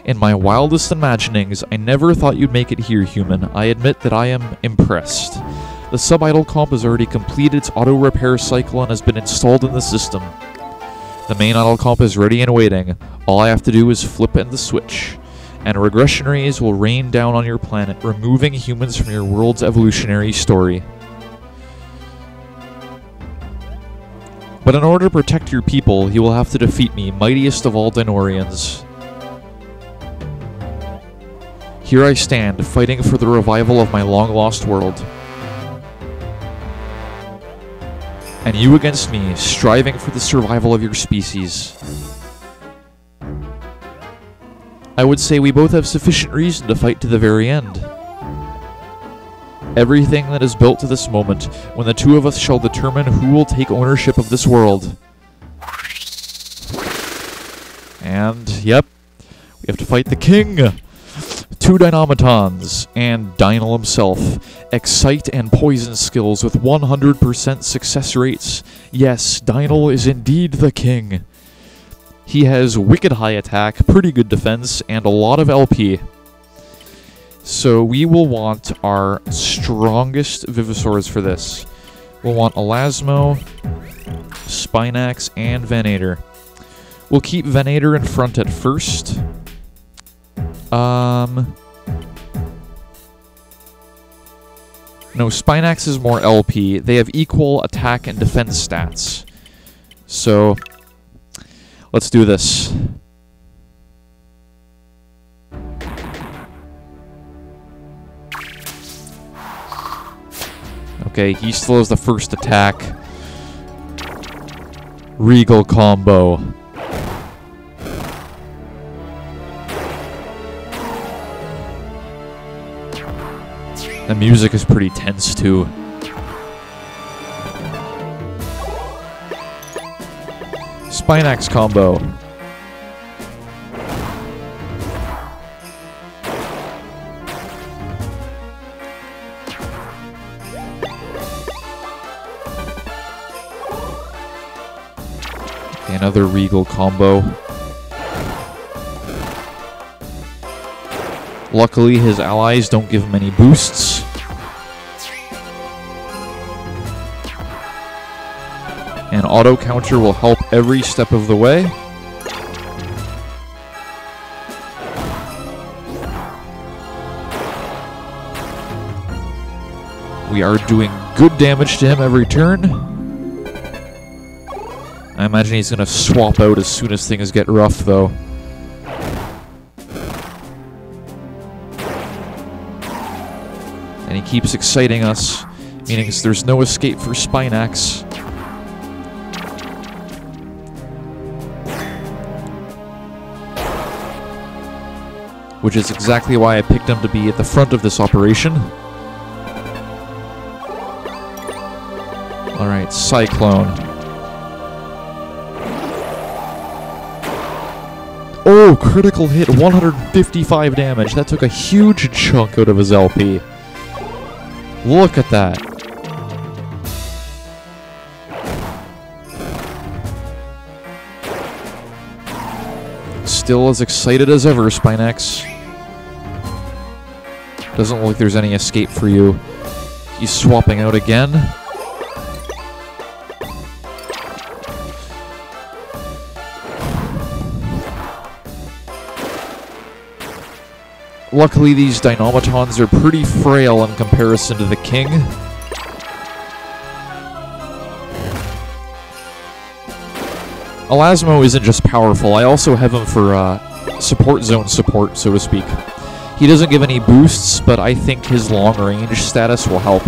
In my wildest imaginings, I never thought you'd make it here, human. I admit that I am impressed. The sub-idol comp has already completed its auto-repair cycle and has been installed in the system. The main idol comp is ready and waiting. All I have to do is flip in the switch. And regression rays will rain down on your planet, removing humans from your world's evolutionary story. But in order to protect your people, you will have to defeat me, mightiest of all dinaurians. Here I stand, fighting for the revival of my long-lost world. And you against me, striving for the survival of your species. I would say we both have sufficient reason to fight to the very end. Everything that is built to this moment, when the two of us shall determine who will take ownership of this world. And, yep, we have to fight the king! 2 dynamitons, and Dynal himself. Excite and poison skills with 100% success rates. Yes, Dynal is indeed the king. He has wicked high attack, pretty good defense, and a lot of LP. So we will want our strongest Vivisaurs for this. We'll want Elasmo, Spinax, and Venator. We'll keep Venator in front at first. No, Spinax is more LP. They have equal attack and defense stats. So, let's do this. Okay, he still has the first attack. Regal combo. The music is pretty tense, too. Spinax combo. Okay, another Regal combo. Luckily, his allies don't give him any boosts. And auto counter will help every step of the way. We are doing good damage to him every turn. I imagine he's going to swap out as soon as things get rough, though. And he keeps exciting us, meaning there's no escape for Spinax. Which is exactly why I picked him to be at the front of this operation. Alright, Cyclone. Oh, critical hit, 155 damage. That took a huge chunk out of his LP. Look at that. Still as excited as ever, Spinax. Doesn't look like there's any escape for you. He's swapping out again. Luckily, these Dynamitons are pretty frail in comparison to the king. Elasmo isn't just powerful, I also have him for support zone support, so to speak. He doesn't give any boosts, but I think his long-range status will help.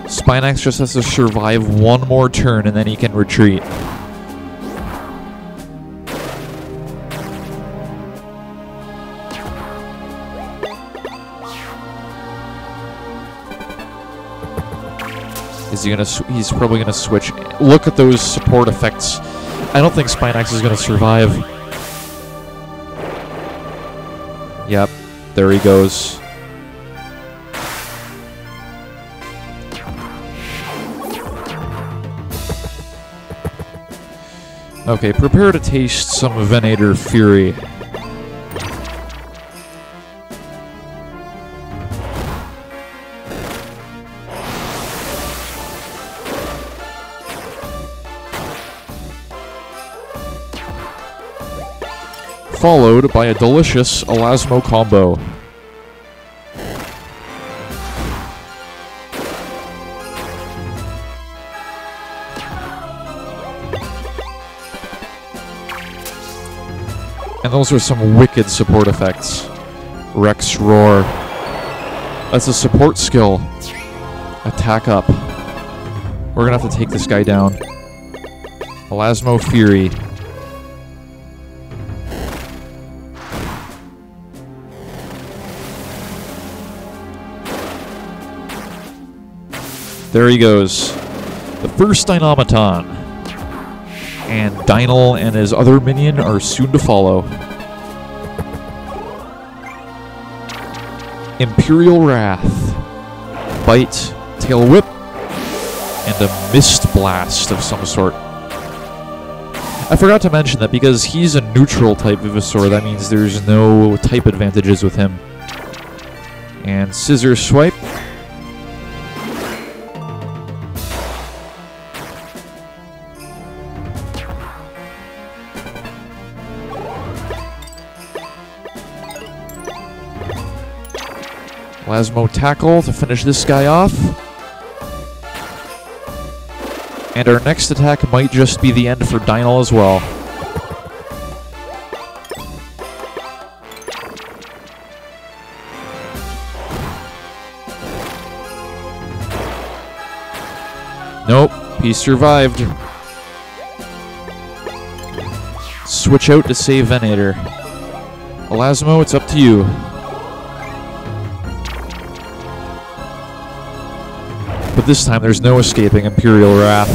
Spinax just has to survive one more turn and then he can retreat. Is he gonna? He's probably gonna switch. Look at those support effects. I don't think Spinax is gonna survive. Yep, there he goes. Okay, prepare to taste some Venator Fury. Followed by a delicious Elasmo combo. And those are some wicked support effects. Rex Roar. That's a support skill. Attack up. We're gonna have to take this guy down. Elasmo Fury. There he goes. The first Dynamaton. And Dynal and his other minion are soon to follow. Imperial Wrath. Bite, Tail Whip, and a Mist Blast of some sort. I forgot to mention that because he's a neutral type Venusaur, that means there's no type advantages with him. And Scissor Swipe. Elasmo Tackle to finish this guy off. And our next attack might just be the end for Dynal as well. Nope, he survived. Switch out to save Venator. Elasmo, it's up to you. But this time there's no escaping Imperial Wrath.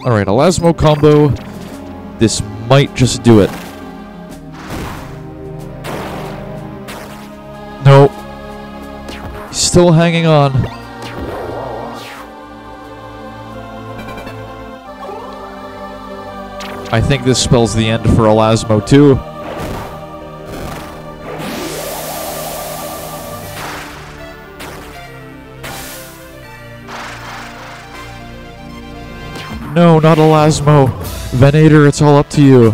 Alright, Elasmo combo. This might just do it. Nope. He's still hanging on. I think this spells the end for Elasmo too. No, not Elasmo. Venator, it's all up to you.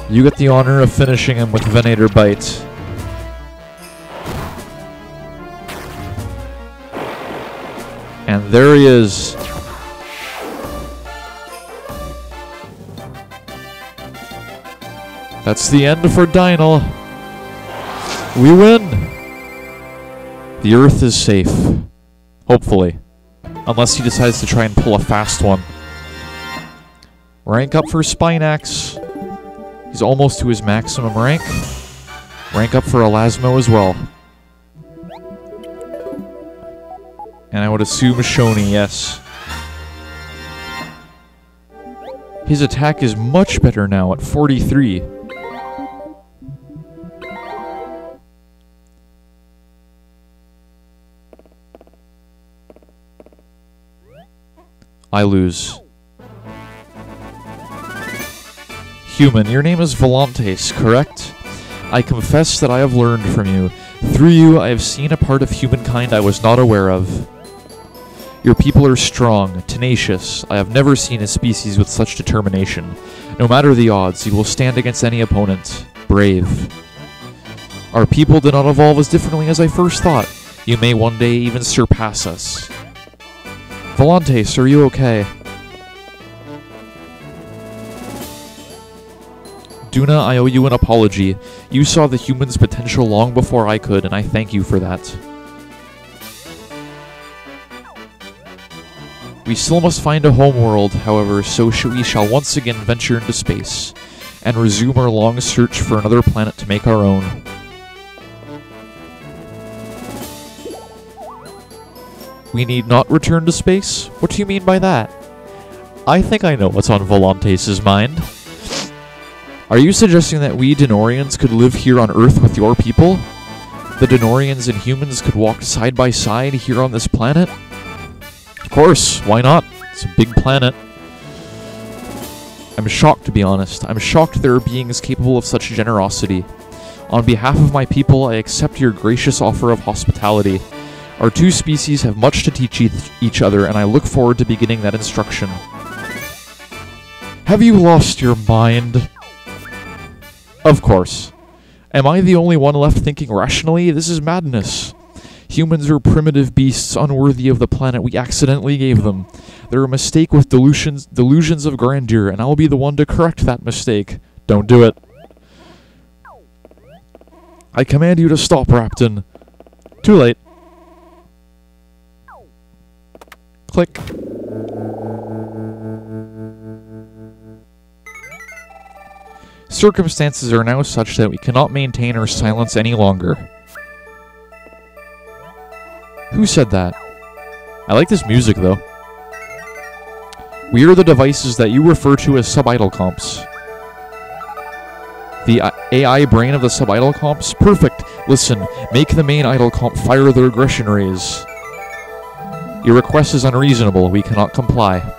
You get the honor of finishing him with Venator Bite. And there he is. That's the end for Dynal. We win! The Earth is safe. Hopefully. Unless he decides to try and pull a fast one. Rank up for Spinax. He's almost to his maximum rank. Rank up for Elasmo as well. And I would assume Shoni, yes. His attack is much better now at 43. I lose. Human, your name is Volantes, correct? I confess that I have learned from you. Through you, I have seen a part of humankind I was not aware of. Your people are strong, tenacious. I have never seen a species with such determination. No matter the odds, you will stand against any opponent. Brave. Our people did not evolve as differently as I first thought. You may one day even surpass us. Volantes, are you okay? Duna, I owe you an apology. You saw the humans' potential long before I could, and I thank you for that. We still must find a homeworld, however, so we shall once again venture into space, and resume our long search for another planet to make our own. We need not return to space? What do you mean by that? I think I know what's on Volantes' mind. Are you suggesting that we Dinaurians could live here on Earth with your people? The Dinaurians and humans could walk side by side here on this planet? Of course, why not? It's a big planet. I'm shocked, to be honest. I'm shocked there are beings capable of such generosity. On behalf of my people, I accept your gracious offer of hospitality. Our two species have much to teach each other, and I look forward to beginning that instruction. Have you lost your mind? Of course. Am I the only one left thinking rationally? This is madness. Humans are primitive beasts unworthy of the planet we accidentally gave them. They're a mistake with delusions of grandeur, and I'll be the one to correct that mistake. Don't do it. I command you to stop, Rapton. Too late. Click. Circumstances are now such that we cannot maintain our silence any longer. Who said that? I like this music, though. We are the devices that you refer to as sub-idolcomps. The AI brain of the sub-idolcomps? Perfect. Listen, make the main idolcomp fire their aggression rays. Your request is unreasonable. We cannot comply.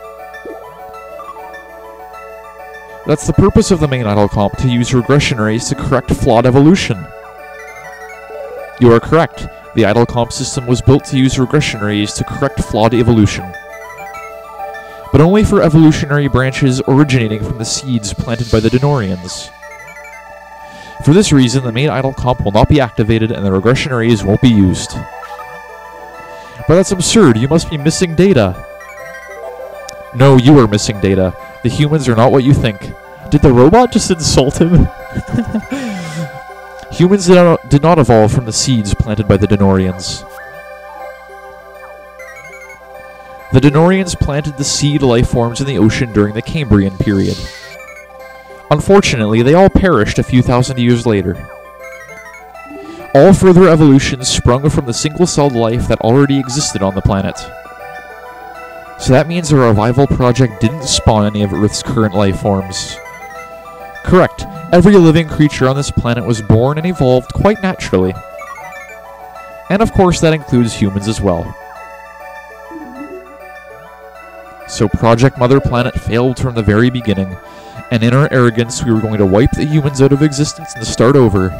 That's the purpose of the main idolcomp, to use regression rays to correct flawed evolution. You are correct. The idolcomp system was built to use regression rays to correct flawed evolution. But only for evolutionary branches originating from the seeds planted by the Dinaurians. For this reason, the main idolcomp will not be activated and the regression rays won't be used. But that's absurd. You must be missing data. No, you are missing data. The humans are not what you think. Did the robot just insult him? Humans did not evolve from the seeds planted by the Dinaurians. The Dinaurians planted the seed life forms in the ocean during the Cambrian period. Unfortunately, they all perished a few thousand years later. All further evolutions sprung from the single-celled life that already existed on the planet. So that means the revival project didn't spawn any of Earth's current life forms. Correct. Every living creature on this planet was born and evolved quite naturally. And of course that includes humans as well. So Project Mother Planet failed from the very beginning, and in our arrogance we were going to wipe the humans out of existence and start over.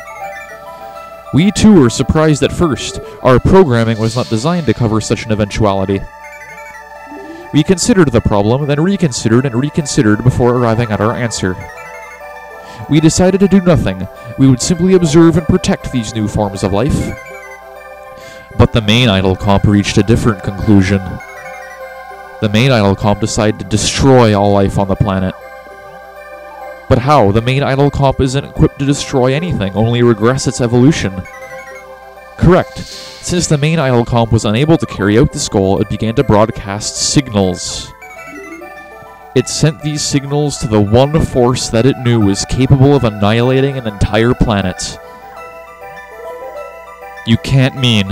We too were surprised at first. Our programming was not designed to cover such an eventuality. We considered the problem, then reconsidered and reconsidered before arriving at our answer. We decided to do nothing. We would simply observe and protect these new forms of life. But the main idolcomp reached a different conclusion. The main idolcomp decided to destroy all life on the planet. But how? The main idolcomp isn't equipped to destroy anything, only regress its evolution. Correct. Since the main idolcomp was unable to carry out this goal, it began to broadcast signals. It sent these signals to the one force that it knew was capable of annihilating an entire planet. You can't mean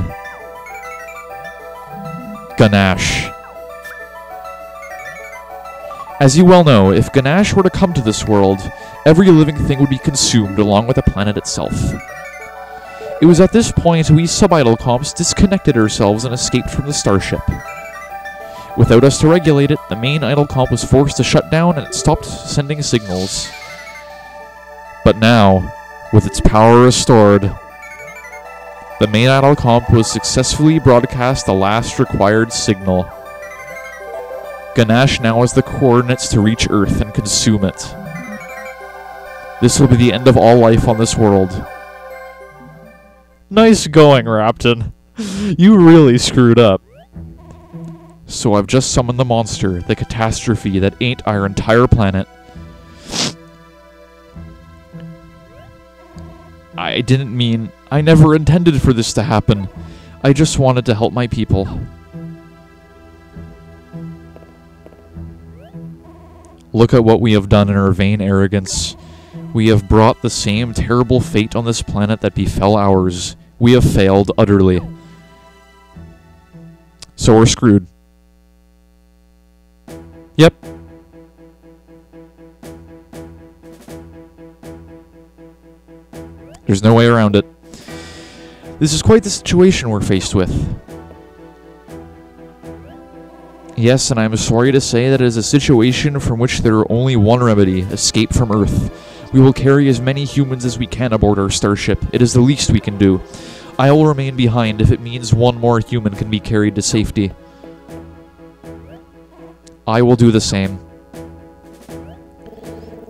Guhnash. As you well know, if Guhnash were to come to this world, every living thing would be consumed along with the planet itself. It was at this point we sub-idolcomps disconnected ourselves and escaped from the starship. Without us to regulate it, the main idolcomp was forced to shut down and it stopped sending signals. But now, with its power restored, the main idolcomp will successfully broadcast the last required signal. Guhnash now has the coordinates to reach Earth and consume it. This will be the end of all life on this world. Nice going, Rapton. You really screwed up. So I've just summoned the monster, the catastrophe that ate our entire planet. I never intended for this to happen. I just wanted to help my people. Look at what we have done in our vain arrogance. We have brought the same terrible fate on this planet that befell ours. We have failed utterly. So we're screwed. Yep. There's no way around it. This is quite the situation we're faced with. Yes, and I'm sorry to say that it is a situation from which there are only one remedy: escape from Earth. We will carry as many humans as we can aboard our starship. It is the least we can do. I will remain behind if it means one more human can be carried to safety. I will do the same.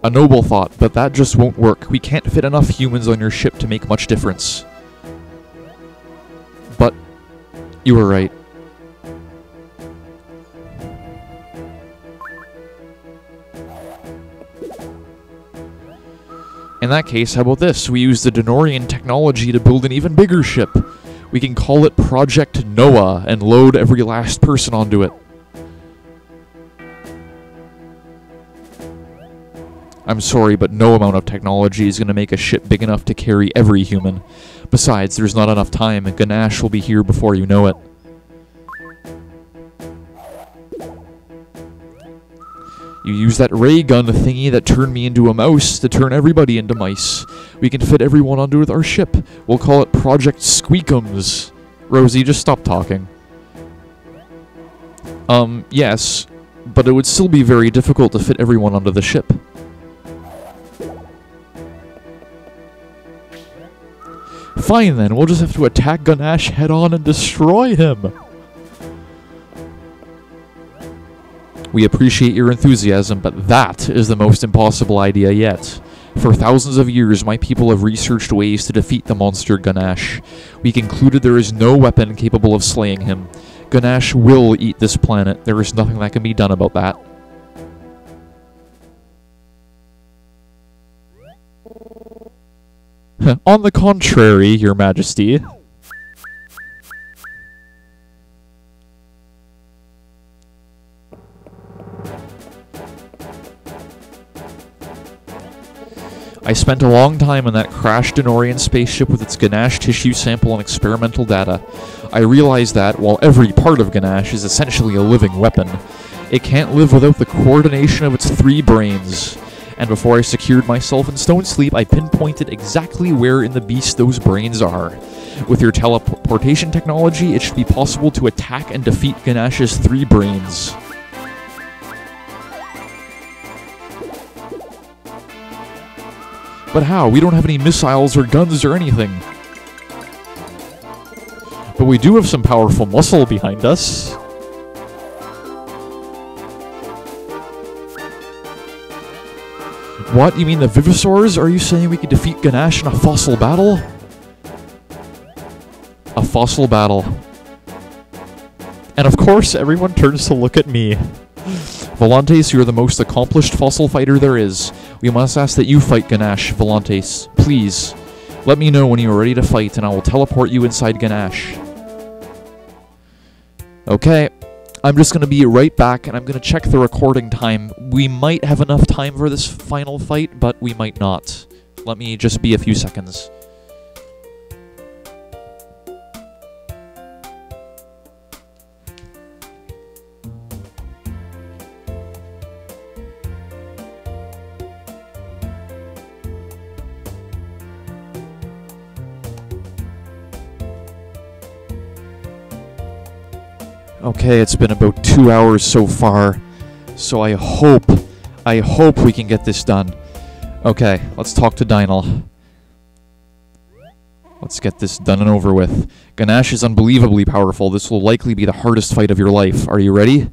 A noble thought, but that just won't work. We can't fit enough humans on your ship to make much difference. But you were right. In that case, how about this? We use the Dinaurian technology to build an even bigger ship. We can call it Project Noah and load every last person onto it. I'm sorry, but no amount of technology is going to make a ship big enough to carry every human. Besides, there's not enough time, and Guhnash will be here before you know it. You use that ray gun thingy that turned me into a mouse to turn everybody into mice. We can fit everyone onto our ship. We'll call it Project Squeakums. Rosie, just stop talking. Yes, but it would still be very difficult to fit everyone onto the ship. Fine then, we'll just have to attack Guhnash head-on and destroy him. We appreciate your enthusiasm, but that is the most impossible idea yet. For thousands of years, my people have researched ways to defeat the monster Guhnash. We concluded there is no weapon capable of slaying him. Guhnash will eat this planet. There is nothing that can be done about that. On the contrary, Your Majesty. I spent a long time in that crashed Dinaurian spaceship with its Guhnash tissue sample and experimental data. I realized that, while every part of Guhnash is essentially a living weapon, it can't live without the coordination of its 3 brains. And before I secured myself in stone sleep, I pinpointed exactly where in the beast those brains are. With your teleportation technology, it should be possible to attack and defeat Guhnash's 3 brains. But how? We don't have any missiles or guns or anything. But we do have some powerful muscle behind us. What? You mean the Vivisaurs? Are you saying we could defeat Guhnash in a fossil battle? A fossil battle. And of course, everyone turns to look at me. Volantes, you are the most accomplished fossil fighter there is. We must ask that you fight Guhnash, Volantes. Please. Let me know when you are ready to fight, and I will teleport you inside Guhnash. Okay. I'm just going to be right back, and I'm going to check the recording time. We might have enough time for this final fight, but we might not. Let me just be a few seconds. Okay, it's been about 2 hours so far, so I hope we can get this done. Okay, let's talk to Dynal. Let's get this done and over with. Guhnash is unbelievably powerful. This will likely be the hardest fight of your life. Are you ready?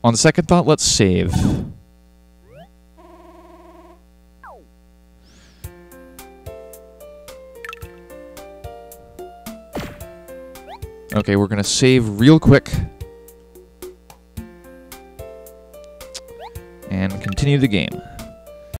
On second thought, let's save. Okay, we're gonna save real quick. And continue the game.